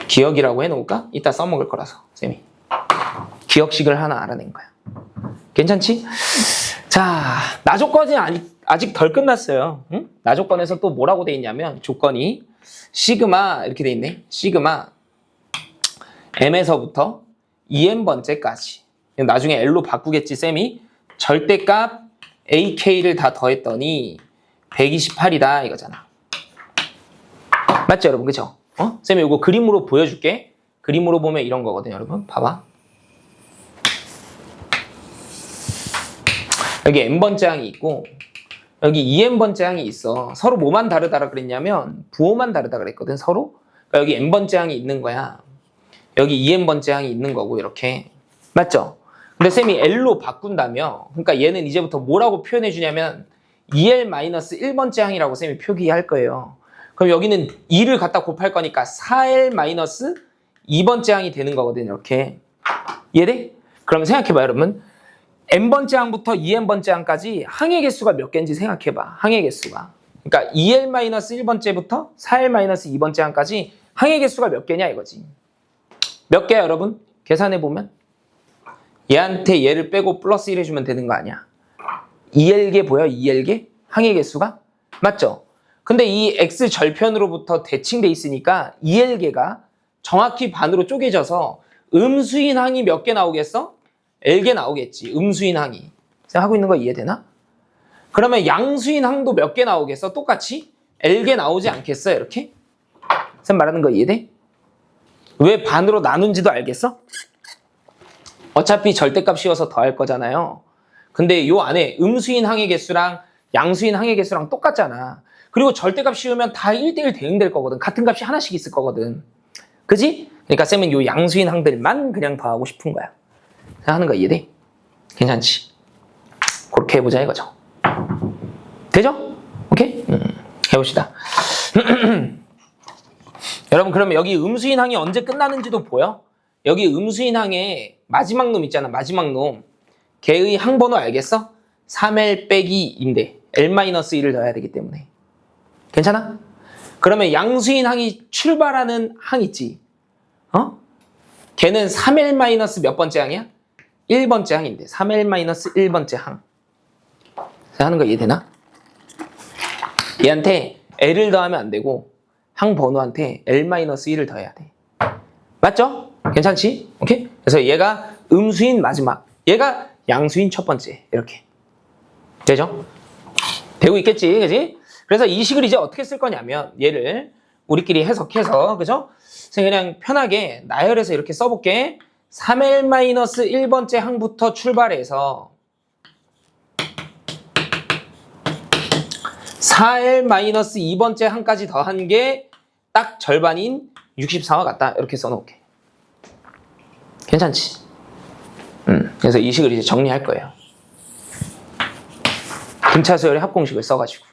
기억이라고 해놓을까? 이따 써먹을 거라서 쌤이. 기억식을 하나 알아낸 거야. 괜찮지? 자, 나조건이 아직 덜 끝났어요. 응? 나조건에서 또 뭐라고 돼 있냐면 조건이 시그마 이렇게 돼 있네. 시그마 m에서부터 2n번째까지 나중에 l로 바꾸겠지 쌤이. 절대값 ak를 다 더했더니 128이다 이거잖아. 맞죠 여러분? 그쵸? 쌤이 이거 그림으로 보여줄게. 그림으로 보면 이런 거거든요 여러분. 봐봐. 여기 n번째 항이 있고 여기 2n번째 항이 있어. 서로 뭐만 다르다라 그랬냐면 부호만 다르다 그랬거든 서로. 그러니까 여기 n번째 항이 있는 거야. 여기 2n번째 항이 있는 거고 이렇게. 맞죠? 근데 쌤이 L로 바꾼다며. 그러니까 얘는 이제부터 뭐라고 표현해 주냐면 2L-1번째 항이라고 쌤이 표기할 거예요. 그럼 여기는 2를 갖다 곱할 거니까 4L-2 2번째 항이 되는 거거든, 이렇게. 이해돼? 그럼 생각해봐, 여러분. n번째 항부터 2n번째 항까지 항의 개수가 몇 개인지 생각해봐. 항의 개수가. 그러니까 2l-1번째부터 4l-2번째 항까지 항의 개수가 몇 개냐 이거지. 몇 개야, 여러분? 계산해보면. 얘한테 얘를 빼고 플러스 1 해주면 되는 거 아니야. 2l개 보여? 2l개? 항의 개수가? 맞죠? 근데 이 x 절편으로부터 대칭돼 있으니까 2l개가 정확히 반으로 쪼개져서 음수인 항이 몇 개 나오겠어? l개 나오겠지. 음수인 항이. 하고 있는 거 이해되나? 그러면 양수인 항도 몇 개 나오겠어? 똑같이? l개 나오지 않겠어? 이렇게? 쌤 말하는 거 이해돼? 왜 반으로 나눈지도 알겠어? 어차피 절대값 씌워서 더할 거잖아요. 근데 요 안에 음수인 항의 개수랑 양수인 항의 개수랑 똑같잖아. 그리고 절대값 씌우면 다 1대1 대응될 거거든. 같은 값이 하나씩 있을 거거든. 그지? 그러니까 쌤은 요 양수인 항들만 그냥 더하고 싶은 거야. 하는 거 이해돼? 괜찮지? 그렇게 해보자 이거죠. 되죠? 오케이? 해봅시다. 여러분 그러면 여기 음수인 항이 언제 끝나는지도 보여? 여기 음수인 항의 마지막 놈 있잖아. 마지막 놈. 걔의 항번호 알겠어? 3l 빼기 2인데 l-1을 넣어야 되기 때문에. 괜찮아? 그러면 양수인 항이 출발하는 항 있지? 어? 걔는 3l- 몇 번째 항이야? 1번째 항인데 3l-1번째 항. 하는 거 이해되나? 얘한테 l을 더하면 안 되고 항 번호한테 l-1을 더해야 돼. 맞죠? 괜찮지? 오케이? 그래서 얘가 음수인 마지막, 얘가 양수인 첫 번째. 이렇게. 되죠? 되고 있겠지, 그지? 그래서 이 식을 이제 어떻게 쓸 거냐면 얘를 우리끼리 해석해서, 그죠? 그래서 그냥 편하게 나열해서 이렇게 써볼게. 3l-1번째 항부터 출발해서 4l-2번째 항까지 더한 게 딱 절반인 64와 같다. 이렇게 써놓을게. 괜찮지? 그래서 이 식을 이제 정리할 거예요. 등차수열의 합공식을 써가지고.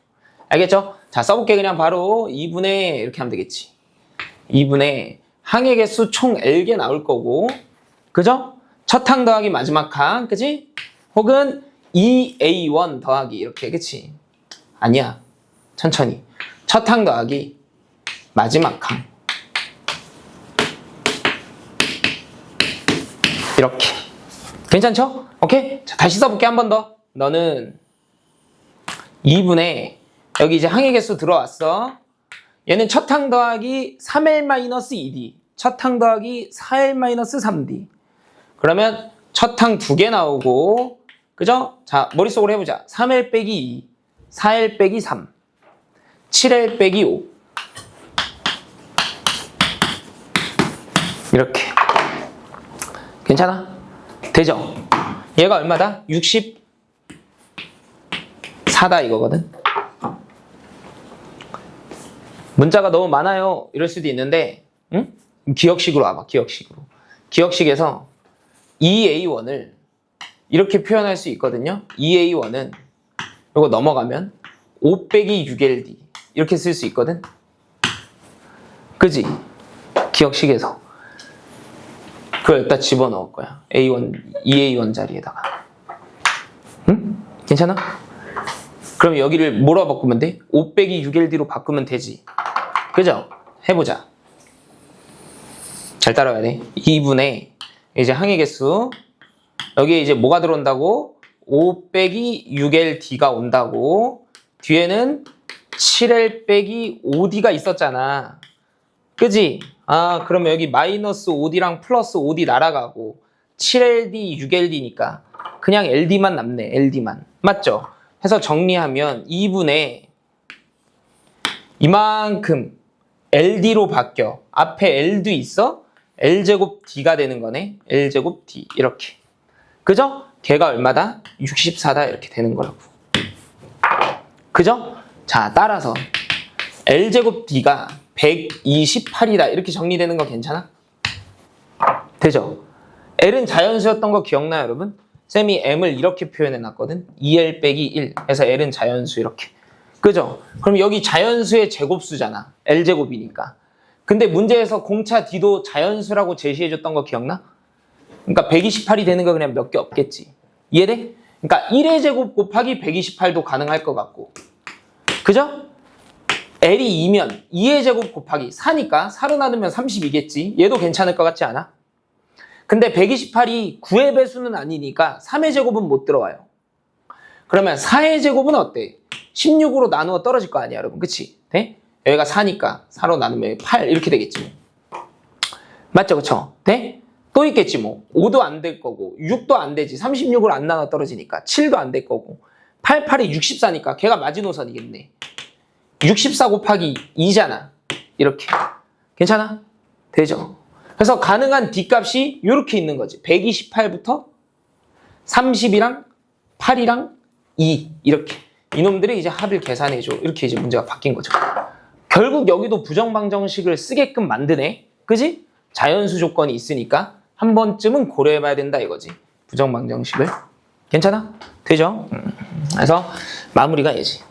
알겠죠? 자, 써볼게. 그냥 바로 2분의 이렇게 하면 되겠지. 2분의 항의 개수 총 L개 나올 거고, 그죠? 첫 항 더하기 마지막 항, 그지? 혹은 2A1 더하기 이렇게, 그치? 아니야. 천천히. 첫 항 더하기 마지막 항. 이렇게. 괜찮죠? 오케이? 자, 다시 써볼게. 한 번 더. 너는 2분의 여기 이제 항의 개수 들어왔어. 얘는 첫 항 더하기 3l-2d. 첫 항 더하기 4l-3d. 그러면 첫 항 2개 나오고, 그죠? 자, 머릿속으로 해보자. 3l 빼기 2, 4l 빼기 3, 7l 빼기 5. 이렇게. 괜찮아? 되죠? 얘가 얼마다? 64다 이거거든. 문자가 너무 많아요. 이럴 수도 있는데, 응? 기억식으로 와봐. 기억식으로. 기억식에서 2A1을 이렇게 표현할 수 있거든요. 2A1은 이거 넘어가면 5 빼기 6LD 이렇게 쓸 수 있거든. 그지? 기억식에서 그걸 여기다 집어넣을 거야. A1, 2A1 자리에다가. 응? 괜찮아? 그럼 여기를 뭐로 바꾸면 돼? 5 빼기 6LD로 바꾸면 되지. 그죠? 해보자. 잘 따라와야 돼. 2분의 이제 항의 개수. 여기에 이제 뭐가 들어온다고? 5 빼기 6LD가 온다고. 뒤에는 7L 빼기 5D가 있었잖아. 그지? 아, 그러면 여기 마이너스 5D랑 플러스 5D 날아가고 7LD, 6LD니까 그냥 LD만 남네. LD만. 맞죠? 해서 정리하면 2분의 이만큼 LD로 바뀌어. 앞에 L도 있어? L제곱 D가 되는 거네. L제곱 D. 이렇게. 그죠? 걔가 얼마다? 64다. 이렇게 되는 거라고. 그죠? 자, 따라서 L제곱 D가 128이다. 이렇게 정리되는 거 괜찮아? 되죠? L은 자연수였던 거 기억나요, 여러분? 쌤이 M을 이렇게 표현해놨거든. 2L 빼기 1 해서 L은 자연수 이렇게. 그죠? 그럼 여기 자연수의 제곱수잖아. L제곱이니까. 근데 문제에서 공차 D도 자연수라고 제시해줬던 거 기억나? 그러니까 128이 되는 거 그냥 몇 개 없겠지. 이해돼? 그러니까 1의 제곱 곱하기 128도 가능할 것 같고. 그죠? L이 2면 2의 제곱 곱하기 4니까 4로 나누면 32겠지. 얘도 괜찮을 것 같지 않아? 근데 128이 9의 배수는 아니니까 3의 제곱은 못 들어와요. 그러면 4의 제곱은 어때? 16으로 나누어 떨어질 거 아니야, 여러분. 그치? 돼? 여기가 4니까 4로 나누면 8 이렇게 되겠지. 맞죠? 그쵸? 돼? 또 있겠지 뭐. 5도 안 될 거고 6도 안 되지. 36으로 안 나눠 떨어지니까 7도 안 될 거고 8, 8이 64니까 걔가 마지노선이겠네. 64 곱하기 2잖아. 이렇게. 괜찮아? 되죠? 그래서 가능한 D값이 이렇게 있는 거지. 128부터 30이랑 8이랑 2 이렇게. 이놈들이 이제 합을 계산해줘. 이렇게 이제 문제가 바뀐 거죠. 결국 여기도 부정방정식을 쓰게끔 만드네. 그지? 자연수 조건이 있으니까 한 번쯤은 고려해봐야 된다 이거지. 부정방정식을. 괜찮아? 되죠? 그래서 마무리가 얘지.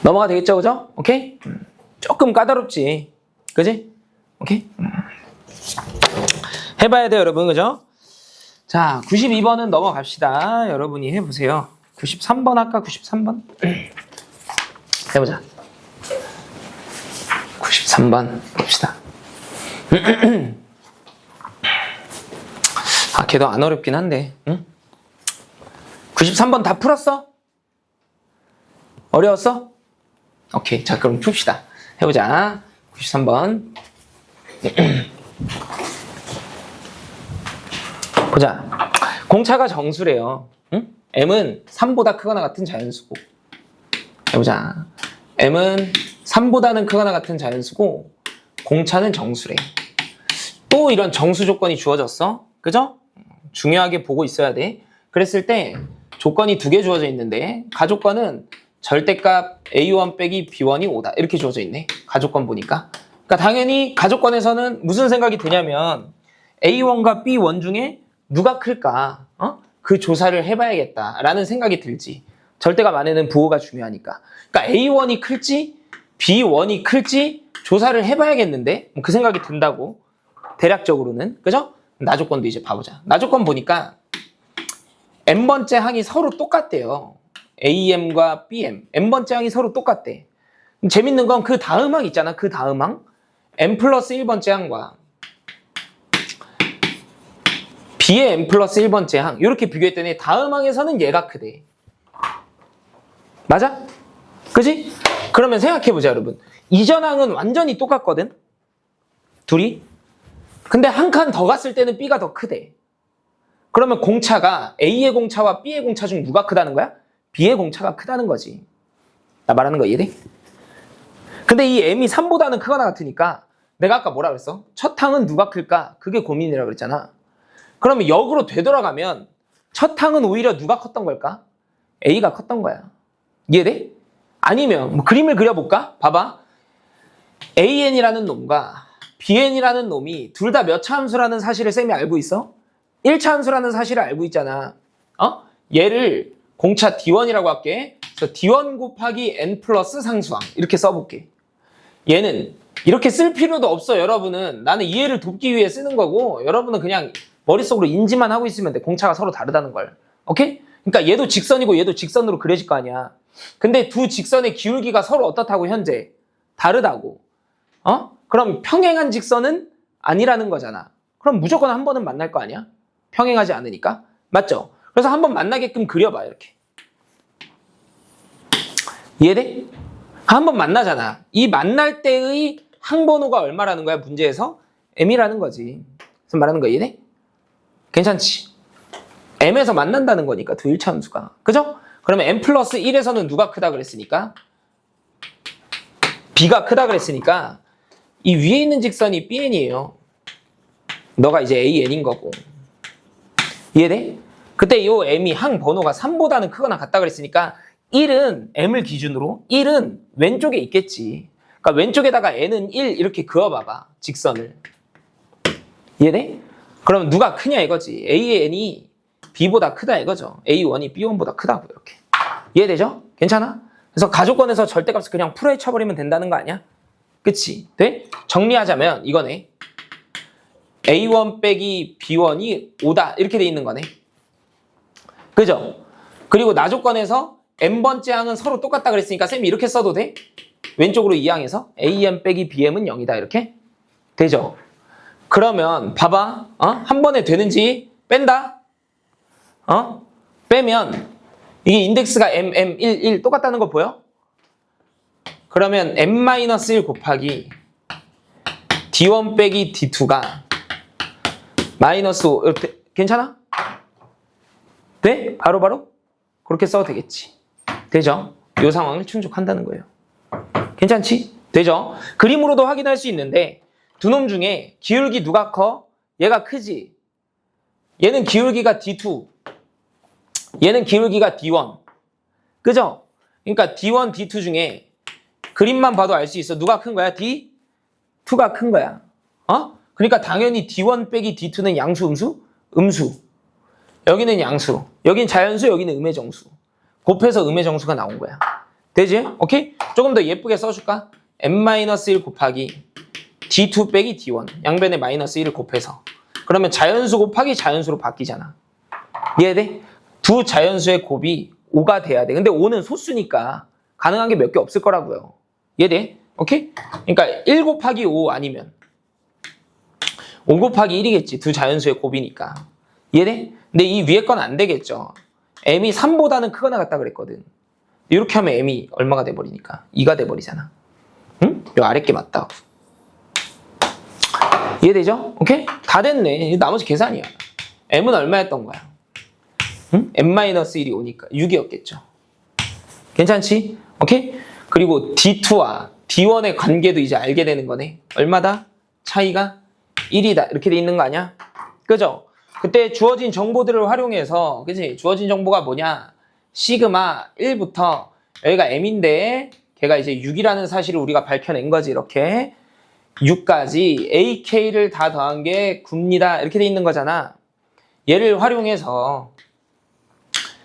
넘어가 되겠죠? 그죠? 오케이? 조금 까다롭지. 그지? 오케이? 해봐야 돼요, 여러분. 그죠? 자, 92번은 넘어갑시다. 여러분이 해보세요. 93번 할까? 93번? 해보자. 93번 봅시다. 아, 걔도 안 어렵긴 한데. 응? 93번 다 풀었어? 어려웠어? 오케이. 자, 그럼 풉시다. 해보자. 93번. 보자. 공차가 정수래요. 응? M은 3보다 크거나 같은 자연수고. 해보자. M은 3보다는 크거나 같은 자연수고 공차는 정수래. 또 이런 정수 조건이 주어졌어. 그죠? 중요하게 보고 있어야 돼. 그랬을 때 조건이 2개 주어져 있는데 가조건은 절대값 A1 빼기 B1이 5다. 이렇게 주어져 있네. 가조건 보니까. 그러니까 당연히 가조건에서는 무슨 생각이 드냐면 A1과 B1 중에 누가 클까? 그 조사를 해봐야겠다라는 생각이 들지. 절대값 안에는 부호가 중요하니까. 그러니까 A1이 클지 B1이 클지 조사를 해봐야겠는데 그 생각이 든다고. 대략적으로는. 그죠? 나조건도 이제 봐보자. 나조건 보니까 n번째 항이 서로 똑같대요. AM과 BM. n번째 항이 서로 똑같대. 재밌는 건 그 다음 항 있잖아. 그 다음 항. n 플러스 1번째 항과 B의 n 플러스 1번째 항. 이렇게 비교했더니 다음 항에서는 얘가 크대. 맞아? 그지? 그러면 생각해보자, 여러분. 이전 항은 완전히 똑같거든? 둘이? 근데 한 칸 더 갔을 때는 B가 더 크대. 그러면 공차가 A의 공차와 B의 공차 중 누가 크다는 거야? B의 공차가 크다는 거지. 나 말하는 거 이해돼? 근데 이 M이 3보다는 크거나 같으니까 내가 아까 뭐라 그랬어? 첫 항은 누가 클까? 그게 고민이라고 그랬잖아. 그러면 역으로 되돌아가면 첫 항은 오히려 누가 컸던 걸까? A가 컸던 거야. 이해돼? 아니면 뭐 그림을 그려볼까? 봐봐. AN이라는 놈과 BN이라는 놈이 둘 다 몇 차 함수라는 사실을 쌤이 알고 있어? 1차 함수라는 사실을 알고 있잖아. 얘를 공차 D1이라고 할게. 그래서 D1 곱하기 N 플러스 상수항 이렇게 써볼게. 얘는 이렇게 쓸 필요도 없어. 여러분은 나는 이해를 돕기 위해 쓰는 거고 여러분은 그냥 머릿속으로 인지만 하고 있으면 돼. 공차가 서로 다르다는 걸. 오케이? 그러니까 얘도 직선이고 얘도 직선으로 그려질 거 아니야. 근데 두 직선의 기울기가 서로 어떻다고 현재? 다르다고. 그럼 평행한 직선은 아니라는 거잖아. 그럼 무조건 한 번은 만날 거 아니야? 평행하지 않으니까. 맞죠? 그래서 한 번 만나게끔 그려봐. 이렇게. 이해돼? 한 번 만나잖아. 이 만날 때의 항번호가 얼마라는 거야? 문제에서? M이라는 거지. 그래서 말하는 거 이해돼? 괜찮지? M에서 만난다는 거니까 두 1차 함수가. 그죠? 그러면 M 플러스 1에서는 누가 크다 그랬으니까? B가 크다 그랬으니까 이 위에 있는 직선이 BN이에요. 너가 이제 AN인 거고. 이해돼? 그때 이 M이 항 번호가 3보다는 크거나 같다 그랬으니까 1은 M을 기준으로 1은 왼쪽에 있겠지. 그러니까 왼쪽에다가 N은 1 이렇게 그어봐봐. 직선을. 이해돼? 그럼 누가 크냐 이거지. A의 N이 B보다 크다 이거죠. A1이 B1보다 크다고 이렇게. 이해되죠? 괜찮아? 그래서 가조건에서 절대값을 그냥 풀어헤쳐버리면 된다는 거 아니야? 그치? 돼? 정리하자면 이거네. A1 빼기 B1이 5다. 이렇게 돼 있는 거네. 그죠? 그리고 나조건에서 n번째 항은 서로 똑같다 그랬으니까 쌤이 이렇게 써도 돼? 왼쪽으로 2항에서 AM 빼기 BM은 0이다. 이렇게? 되죠? 그러면 봐봐. 한 번에 되는지 뺀다? 빼면 이게 인덱스가 M, 1, 1 똑같다는 거 보여? 그러면 M-1 곱하기 D1 빼기 D2가 마이너스 5 이렇게 괜찮아? 돼? 바로바로? 그렇게 써도 되겠지. 되죠? 이 상황을 충족한다는 거예요. 괜찮지? 되죠? 그림으로도 확인할 수 있는데 두 놈 중에 기울기 누가 커? 얘가 크지? 얘는 기울기가 D2 얘는 기울기가 D1 그죠? 그러니까 D1, D2 중에 그림만 봐도 알 수 있어. 누가 큰 거야? D2가 큰 거야. 그러니까 당연히 D1 빼기 D2는 양수, 음수? 음수. 여기는 양수. 여긴 자연수, 여기는 음의 정수. 곱해서 음의 정수가 나온 거야. 되지? 오케이? 조금 더 예쁘게 써줄까? M-1 곱하기 D2 빼기 D1. 양변에 마이너스 1을 곱해서. 그러면 자연수 곱하기 자연수로 바뀌잖아. 이해돼? 두 자연수의 곱이 5가 돼야 돼. 근데 5는 소수니까 가능한 게 몇 개 없을 거라고요. 이해돼? 오케이? 그러니까 1 곱하기 5 아니면 5 곱하기 1이겠지. 두 자연수의 곱이니까. 이해돼? 근데 이 위에 건 안 되겠죠. m이 3보다는 크거나 같다 그랬거든. 이렇게 하면 m이 얼마가 돼버리니까 2가 돼버리잖아. 응? 요 아래 게 맞다고. 이해되죠? 오케이? 다 됐네. 나머지 계산이야. m은 얼마였던 거야? 응? m-1이 오니까 6이었겠죠. 괜찮지? 오케이? 그리고 D2와 D1의 관계도 이제 알게 되는 거네. 얼마다? 차이가 1이다. 이렇게 돼 있는 거 아니야? 그죠? 그때 주어진 정보들을 활용해서, 그치? 주어진 정보가 뭐냐? 시그마 1부터 여기가 m인데 걔가 이제 6이라는 사실을 우리가 밝혀낸 거지. 이렇게 6까지 ak를 다 더한 게 9입니다. 이렇게 돼 있는 거잖아. 얘를 활용해서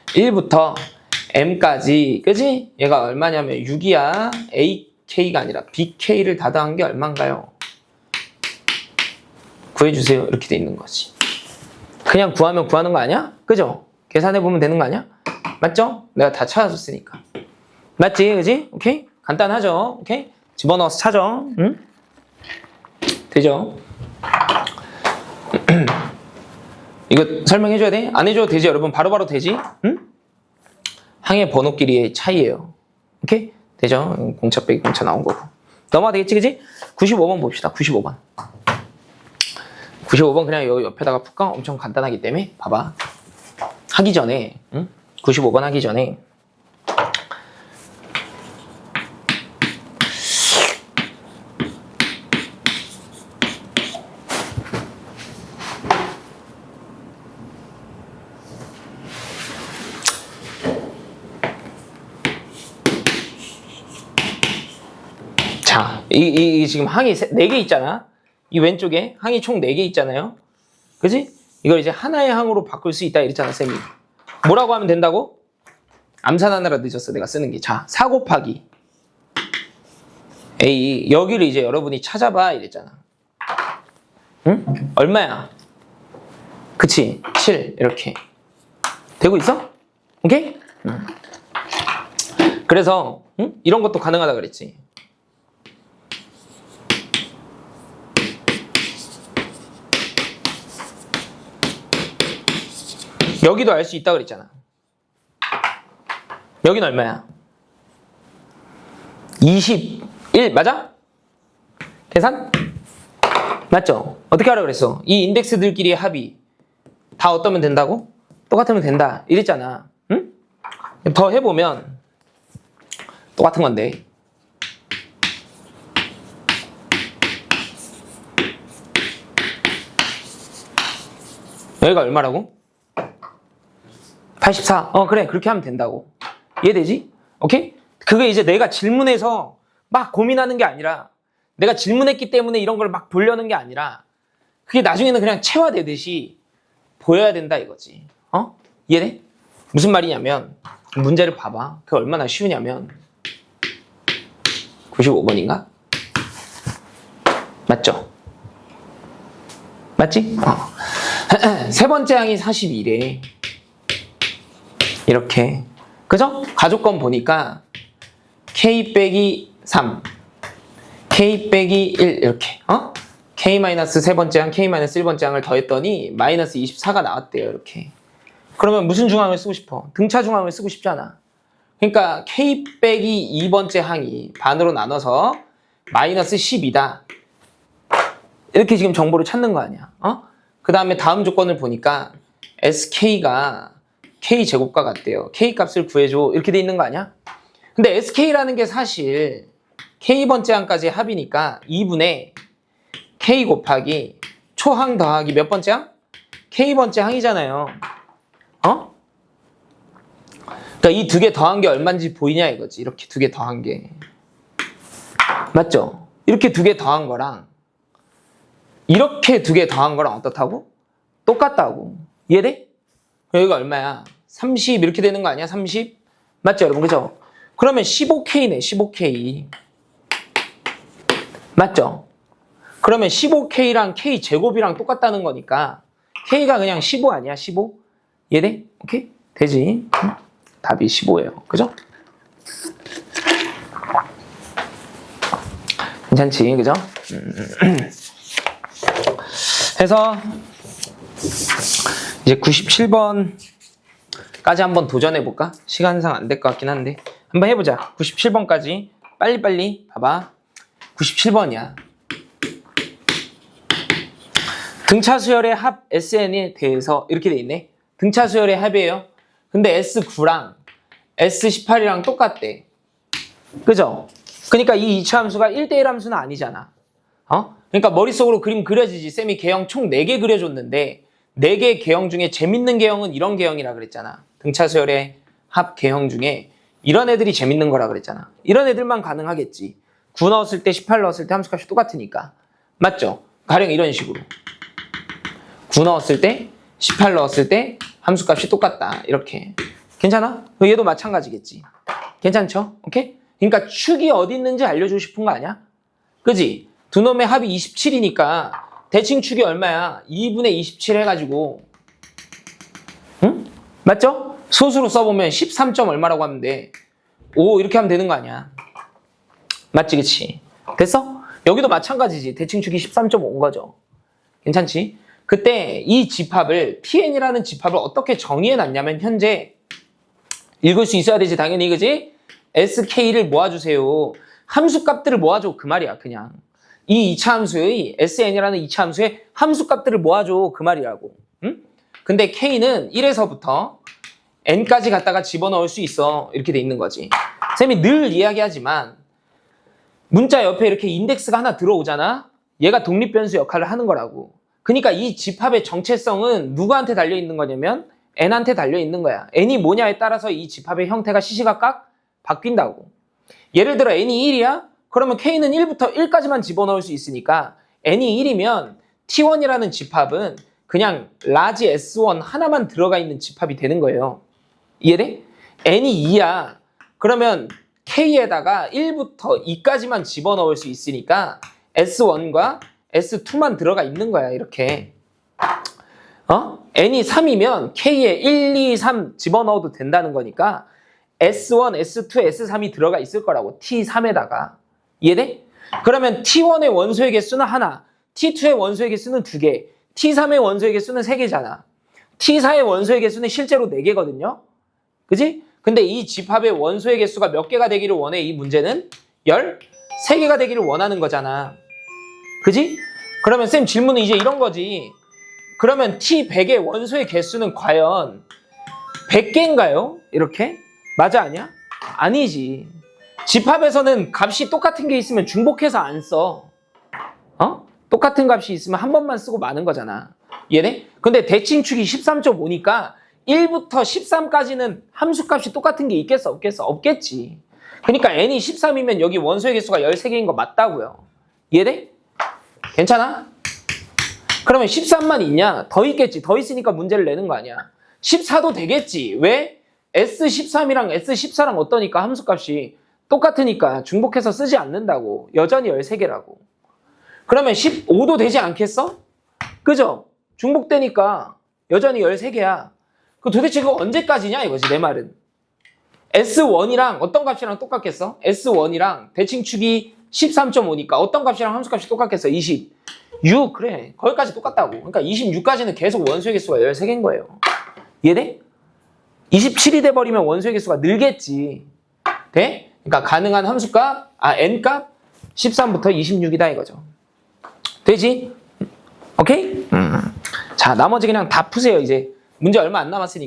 1부터 m까지, 그지? 얘가 얼마냐면 6이야. ak가 아니라 bk를 다 더한 게 얼마인가요? 구해주세요. 이렇게 돼 있는 거지. 그냥 구하면 구하는 거 아니야? 그죠? 계산해보면 되는 거 아니야? 맞죠? 내가 다 찾아줬으니까. 맞지? 그지? 오케이? 간단하죠? 오케이? 집어넣어서 찾아. 응? 되죠? 이거 설명해줘야 돼? 안 해줘도 되지? 여러분 바로바로 되지? 응? 항의 번호끼리의 차이예요. 오케이? 되죠? 공차 빼기 공차 나온 거고. 넘어가 되겠지? 그지? 95번 봅시다. 95번. 95번 그냥 여기 옆에다가 풀까? 엄청 간단하기 때문에 봐봐. 하기 전에 95번 하기 전에 자, 이 지금 항이 4개 있잖아. 이 왼쪽에 항이 총 4개 있잖아요. 그지? 이걸 이제 하나의 항으로 바꿀 수 있다 이랬잖아, 쌤이. 뭐라고 하면 된다고? 암산하느라 늦었어, 내가 쓰는 게. 자, 4 곱하기 A. 여기를 이제 여러분이 찾아봐 이랬잖아. 응? 얼마야? 그치? 7. 이렇게. 되고 있어? 오케이? 응. 그래서 이런 것도 가능하다 그랬지. 여기도 알 수 있다 그랬잖아. 여긴 얼마야? 21 맞아? 계산? 맞죠? 어떻게 하라 그랬어? 이 인덱스들끼리의 합이 다 어떠면 된다고? 똑같으면 된다 이랬잖아. 응? 더 해보면 똑같은 건데 여기가 얼마라고? 84. 그래. 그렇게 하면 된다고. 이해되지? 오케이? 그게 이제 내가 질문해서 막 고민하는 게 아니라 내가 질문했기 때문에 이런 걸 막 보려는 게 아니라 그게 나중에는 그냥 체화되듯이 보여야 된다 이거지. 이해돼? 무슨 말이냐면 문제를 봐봐. 그게 얼마나 쉬우냐면 95번인가? 맞죠? 맞지? 세 번째 항이 42래. 이렇게. 그죠? 가족권 보니까 K 빼기 3, K 빼기 1 이렇게. K 마이너스 세 번째 항, K 마이너스 1번째 항을 더했더니 마이너스 24가 나왔대요. 이렇게. 그러면 무슨 중항을 쓰고 싶어? 등차 중항을 쓰고 싶잖아. 그러니까 K 빼기 2번째 항이 반으로 나눠서 마이너스 12다. 이렇게 지금 정보를 찾는 거 아니야. 그 다음에 다음 조건을 보니까 SK가 K제곱과 같대요. K 값을 구해줘. 이렇게 돼 있는 거 아니야? 근데 SK라는 게 사실 K번째 항까지 합이니까 2분의 K 곱하기 초항 더하기 몇 번째 항? K번째 항이잖아요. 그러니까 이 두 개 더한 게 얼마인지 보이냐 이거지. 이렇게 두 개 더한 게. 맞죠? 이렇게 두 개 더한 거랑 이렇게 두 개 더한 거랑 어떻다고? 똑같다고. 이해돼? 여기가 얼마야? 30 이렇게 되는 거 아니야? 30? 맞죠 여러분? 그죠? 그러면 15K네 15K. 맞죠? 그러면 15K랑 K제곱이랑 똑같다는 거니까 K가 그냥 15 아니야? 15? 이해돼? 오케이? 되지? 답이 15예요. 그죠? 괜찮지? 그죠? 해서 이제 97번까지 한번 도전해볼까? 시간상 안 될 것 같긴 한데 한번 해보자. 97번까지 빨리빨리 봐봐. 97번이야. 등차 수열의 합 SN에 대해서 이렇게 돼 있네. 등차 수열의 합이에요. 근데 S9랑 S18이랑 똑같대. 그죠? 그러니까 이 이차함수가 1대1 함수는 아니잖아. 그러니까 머릿속으로 그림 그려지지. 쌤이 개형 총 4개 그려줬는데 4개 개형 중에 재밌는 개형은 이런 개형이라 그랬잖아. 등차 수열의 합 개형 중에 이런 애들이 재밌는 거라 그랬잖아. 이런 애들만 가능하겠지. 9 넣었을 때 18 넣었을 때 함수값이 똑같으니까. 맞죠? 가령 이런 식으로 9 넣었을 때 18 넣었을 때 함수값이 똑같다. 이렇게. 괜찮아? 얘도 마찬가지겠지. 괜찮죠? 오케이? 그러니까 축이 어디 있는지 알려주고 싶은 거 아니야? 그지? 두 놈의 합이 27이니까 대칭 축이 얼마야? 2분의 27 해가지고 응? 맞죠? 소수로 써보면 13점 얼마라고 하면 돼. 5 이렇게 하면 되는 거 아니야? 맞지? 그치? 됐어? 여기도 마찬가지지. 대칭 축이 13.5인 거죠. 괜찮지? 그때 이 집합을 TN이라는 집합을 어떻게 정의해놨냐면 현재 읽을 수 있어야 되지 당연히. 그지? SK를 모아주세요. 함수값들을 모아줘 그 말이야. 그냥 이 2차 함수의 SN이라는 2차 함수의 함수값들을 모아줘 그 말이라고. 응? 근데 K는 1에서부터 N까지 갖다가 집어넣을 수 있어. 이렇게 돼 있는 거지. 쌤이 늘 이야기하지만 문자 옆에 이렇게 인덱스가 하나 들어오잖아. 얘가 독립변수 역할을 하는 거라고. 그러니까 이 집합의 정체성은 누구한테 달려있는 거냐면 N한테 달려있는 거야. N이 뭐냐에 따라서 이 집합의 형태가 시시각각 바뀐다고. 예를 들어 N이 1이야? 그러면 K는 1부터 1까지만 집어넣을 수 있으니까 N이 1이면 T1이라는 집합은 그냥 라지 S1 하나만 들어가 있는 집합이 되는 거예요. 이해돼? N이 2야. 그러면 K에다가 1부터 2까지만 집어넣을 수 있으니까 S1과 S2만 들어가 있는 거야. 이렇게. N이 3이면 K에 1, 2, 3 집어넣어도 된다는 거니까 S1, S2, S3이 들어가 있을 거라고. T3에다가. 이해돼? 그러면 T1의 원소의 개수는 하나, T2의 원소의 개수는 2개, T3의 원소의 개수는 3개잖아. T4의 원소의 개수는 실제로 4개거든요. 그지? 근데 이 집합의 원소의 개수가 몇 개가 되기를 원해? 이 문제는 13개가 되기를 원하는 거잖아. 그지? 그러면 쌤 질문은 이제 이런 거지. 그러면 T100의 원소의 개수는 과연 100개인가요? 이렇게? 맞아 아니야? 아니지. 집합에서는 값이 똑같은 게 있으면 중복해서 안 써. 똑같은 값이 있으면 한 번만 쓰고 마는 거잖아. 이해돼? 근데 대칭축이 13.5니까 1부터 13까지는 함수값이 똑같은 게 있겠어? 없겠어? 없겠지. 그러니까 n이 13이면 여기 원소의 개수가 13개인 거 맞다고요. 이해돼? 괜찮아? 그러면 13만 있냐? 더 있겠지. 더 있으니까 문제를 내는 거 아니야. 14도 되겠지. 왜? S13이랑 S14랑 어떠니까 함수값이 똑같으니까 중복해서 쓰지 않는다고. 여전히 13개라고. 그러면 15도 되지 않겠어? 그죠? 중복되니까 여전히 13개야. 그 도대체 그거 언제까지냐 이거지 내 말은. S1이랑 어떤 값이랑 똑같겠어? S1이랑 대칭축이 13.5니까 어떤 값이랑 함수값이 똑같겠어? 26. 그래. 거기까지 똑같다고. 그러니까 26까지는 계속 원소의 개수가 13개인 거예요. 이해돼? 27이 돼버리면 원소의 개수가 늘겠지. 돼? 그러니까 가능한 함수값, n값 13부터 26이다 이거죠. 되지? 오케이? 자, 나머지 그냥 다 푸세요 이제. 문제 얼마 안 남았으니까.